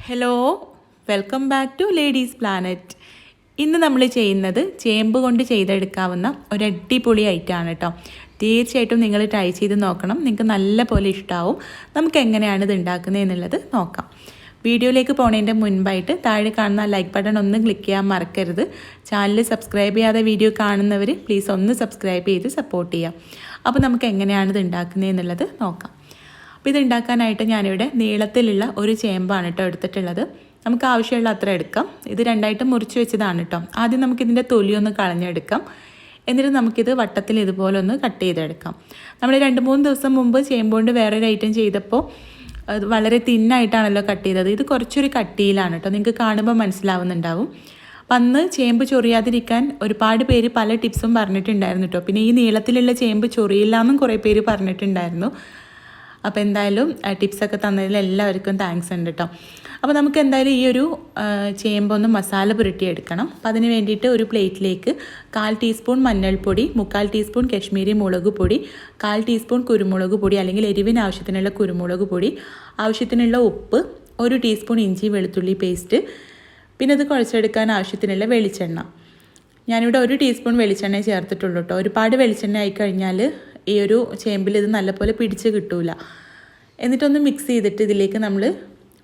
Hello, welcome back to ladies planet. ഇന്ന് നമ്മൾ ചെയ്യുന്നത് ചേമ്പ് കൊണ്ട് ചെയ്തെടുക്കാവുന്ന ഒരു അടിപൊളി ഐറ്റമാണ് കേട്ടോ. തീർച്ചയായിട്ടും നിങ്ങൾ ട്രൈ ചെയ്ത് നോക്കണം, നിങ്ങൾക്ക് നല്ല പോലെ ഇഷ്ടമാവും. നമുക്ക് എങ്ങനെയാണ് ഇത് ഉണ്ടാക്കുന്നത് എന്നുള്ളത് നോക്കാം. വീഡിയോയിലേക്ക് പോണതിൻ്റെ മുൻപായിട്ട് താഴെ കാണുന്ന ലൈക്ക് ബട്ടൺ ഒന്ന് ക്ലിക്ക് ചെയ്യാൻ മറക്കരുത്. ചാനൽ സബ്സ്ക്രൈബ് ചെയ്യാതെ വീഡിയോ കാണുന്നവർ പ്ലീസ് ഒന്ന് സബ്സ്ക്രൈബ് ചെയ്ത് സപ്പോർട്ട് ചെയ്യാം. അപ്പോൾ നമുക്ക് എങ്ങനെയാണ് ഇത് ഉണ്ടാക്കുന്നത് എന്നുള്ളത് നോക്കാം. അപ്പോൾ ഇത് ഉണ്ടാക്കാനായിട്ട് ഞാനിവിടെ നീളത്തിലുള്ള ഒരു ചേമ്പാണ് കേട്ടോ എടുത്തിട്ടുള്ളത്. നമുക്ക് ആവശ്യമുള്ള അത്ര എടുക്കാം. ഇത് രണ്ടായിട്ട് മുറിച്ച് വെച്ചതാണ് കേട്ടോ. ആദ്യം നമുക്കിതിൻ്റെ തൊലിയൊന്ന് കളഞ്ഞെടുക്കാം. എന്നിട്ട് നമുക്കിത് വട്ടത്തിൽ ഇതുപോലെ ഒന്ന് കട്ട് ചെയ്തെടുക്കാം. നമ്മൾ 2-3 ദിവസം മുമ്പ് ചേമ്പ് കൊണ്ട് വേറൊരു ഐറ്റം ചെയ്തപ്പോൾ അത് വളരെ തിന്നായിട്ടാണല്ലോ കട്ട് ചെയ്തത്. ഇത് കുറച്ചൊരു കട്ടിയിലാണ് കേട്ടോ, നിങ്ങൾക്ക് കാണുമ്പോൾ മനസ്സിലാവുന്നുണ്ടാവും. അപ്പം അന്ന് ചേമ്പ് ചൊറിയാതിരിക്കാൻ ഒരുപാട് പേര് പല ടിപ്സും പറഞ്ഞിട്ടുണ്ടായിരുന്നു കേട്ടോ. പിന്നെ ഈ നീളത്തിലുള്ള ചേമ്പ് ചൊറിയില്ല എന്നും കുറേ പേര് പറഞ്ഞിട്ടുണ്ടായിരുന്നു. അപ്പോൾ എന്തായാലും ടിപ്സൊക്കെ തന്നതിൽ എല്ലാവർക്കും താങ്ക്സ് ഉണ്ട് കേട്ടോ. അപ്പോൾ നമുക്ക് എന്തായാലും ഈ ഒരു ചേമ്പൊന്ന് മസാല പുരട്ടിയെടുക്കണം. അപ്പോൾ അതിന് വേണ്ടിയിട്ട് ഒരു പ്ലേറ്റിലേക്ക് 1/4 ടീസ്പൂൺ മഞ്ഞൾപ്പൊടി, 3/4 ടീസ്പൂൺ കശ്മീരി മുളക് പൊടി, 1/4 ടീസ്പൂൺ കുരുമുളക് പൊടി അല്ലെങ്കിൽ എരിവിന് ആവശ്യത്തിനുള്ള കുരുമുളക് പൊടി, ആവശ്യത്തിനുള്ള ഉപ്പ്, 1 ടീസ്പൂൺ ഇഞ്ചി വെളുത്തുള്ളി പേസ്റ്റ്, പിന്നെ ഇത് കുഴച്ചെടുക്കാൻ ആവശ്യത്തിനുള്ള വെളിച്ചെണ്ണ. ഞാനിവിടെ 1 ടീസ്പൂൺ വെളിച്ചെണ്ണ ചേർത്തിട്ടുള്ളൂ കേട്ടോ. ഒരുപാട് വെളിച്ചെണ്ണ ആയിക്കഴിഞ്ഞാൽ ഈ ഒരു ചേമ്പിൽ ഇത് നല്ലപോലെ പിടിച്ച് കിട്ടൂല. എന്നിട്ടൊന്ന് മിക്സ് ചെയ്തിട്ട് ഇതിലേക്ക് നമ്മൾ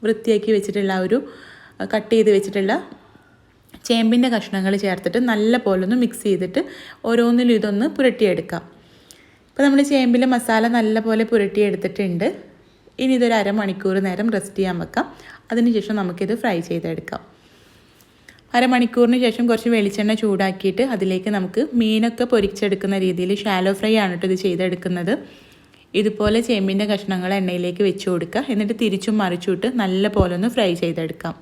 വൃത്തിയാക്കി വെച്ചിട്ടുള്ള ഒരു കട്ട് ചെയ്ത് വെച്ചിട്ടുള്ള ചേമ്പിൻ്റെ കഷ്ണങ്ങൾ ചേർത്തിട്ട് നല്ല പോലെ ഒന്ന് മിക്സ് ചെയ്തിട്ട് ഓരോന്നിലും ഇതൊന്ന് പുരട്ടിയെടുക്കാം. ഇപ്പോൾ നമ്മൾ ചേമ്പിൽ മസാല നല്ല പോലെ പുരട്ടിയെടുത്തിട്ടുണ്ട്. ഇനി ഇതൊരു അരമണിക്കൂർ നേരം റെസ്റ്റ് ചെയ്യാൻ വെക്കാം. അതിനുശേഷം നമുക്കിത് ഫ്രൈ ചെയ്തെടുക്കാം. അരമണിക്കൂറിന് ശേഷം കുറച്ച് വെളിച്ചെണ്ണ ചൂടാക്കിയിട്ട് അതിലേക്ക് നമുക്ക് മീനൊക്കെ പൊരിച്ചെടുക്കുന്ന രീതിയിൽ ഷാലോ ഫ്രൈ ആണ് കേട്ടോ ഇത് ചെയ്തെടുക്കുന്നത്. ഇതുപോലെ ചേമ്പിൻ്റെ കഷ്ണങ്ങൾ എണ്ണയിലേക്ക് വെച്ച് കൊടുക്കുക. എന്നിട്ട് തിരിച്ചും മറിച്ചിട്ട് നല്ല പോലെ ഒന്ന് ഫ്രൈ ചെയ്തെടുക്കാം.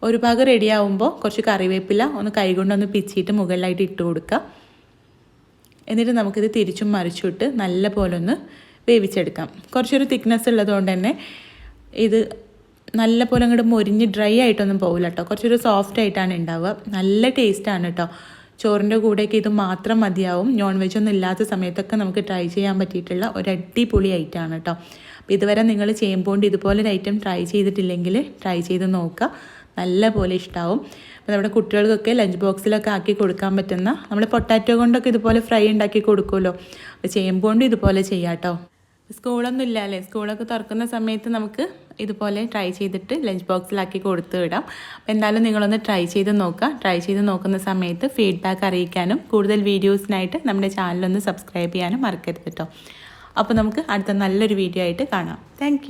ഒരു ഭാഗം റെഡി ആവുമ്പോൾ കുറച്ച് കറിവേപ്പില ഒന്ന് കൈകൊണ്ടൊന്ന് പിച്ചിയിട്ട് മുകളിലായിട്ട് ഇട്ട് കൊടുക്കുക. എന്നിട്ട് നമുക്കിത് തിരിച്ചും മറിച്ചിട്ട് നല്ല പോലെ ഒന്ന് വേവിച്ചെടുക്കാം. കുറച്ചൊരു തിക്നെസ് ഉള്ളതുകൊണ്ട് തന്നെ ഇത് നല്ല പോലെ അങ്ങോട്ട് മൊരിഞ്ഞ് ഡ്രൈ ആയിട്ടൊന്നും പോകില്ല കേട്ടോ. കുറച്ചൊരു സോഫ്റ്റ് ആയിട്ടാണ് ഉണ്ടാവുക. നല്ല ടേസ്റ്റാണ് കേട്ടോ. ചോറിൻ്റെ കൂടെയൊക്കെ ഇത് മാത്രം മതിയാവും. നോൺ വെജ് ഒന്നും ഇല്ലാത്ത സമയത്തൊക്കെ നമുക്ക് ട്രൈ ചെയ്യാൻ പറ്റിയിട്ടുള്ള ഒരു അടിപൊളി ഐറ്റമാണ് കേട്ടോ. അപ്പോൾ ഇതുവരെ നിങ്ങൾ ചെയ്യുമ്പോൾ ഇതുപോലൊരു ഐറ്റം ട്രൈ ചെയ്തിട്ടില്ലെങ്കിൽ ട്രൈ ചെയ്ത് നോക്കുക, നല്ല പോലെ ഇഷ്ടമാവും. അപ്പോൾ നമ്മുടെ കുട്ടികൾക്കൊക്കെ ലഞ്ച് ബോക്സിലൊക്കെ ആക്കി കൊടുക്കാൻ പറ്റുന്ന, നമ്മൾ പൊട്ടാറ്റോ കൊണ്ടൊക്കെ ഇതുപോലെ ഫ്രൈ ഉണ്ടാക്കി കൊടുക്കുമല്ലോ. അപ്പോൾ ചെയ്യുമ്പോൾ ഇതുപോലെ ചെയ്യാം കേട്ടോ. സ്കൂളൊന്നും ഇല്ല അല്ലേ, സ്കൂളൊക്കെ തുറക്കുന്ന സമയത്ത് നമുക്ക് ഇതുപോലെ ട്രൈ ചെയ്തിട്ട് ലഞ്ച് ബോക്സിലാക്കി കൊടുത്തു വിടാം. അപ്പോൾ എന്തായാലും നിങ്ങളൊന്ന് ട്രൈ ചെയ്ത് നോക്കുക. ട്രൈ ചെയ്ത് നോക്കുന്ന സമയത്ത് ഫീഡ്ബാക്ക് അറിയിക്കാനും കൂടുതൽ വീഡിയോസിനായിട്ട് നമ്മുടെ ചാനലൊന്ന് സബ്സ്ക്രൈബ് ചെയ്യാനും മറക്കരുത് കേട്ടോ. അപ്പോൾ നമുക്ക് അടുത്ത നല്ലൊരു വീഡിയോ ആയിട്ട് കാണാം. താങ്ക്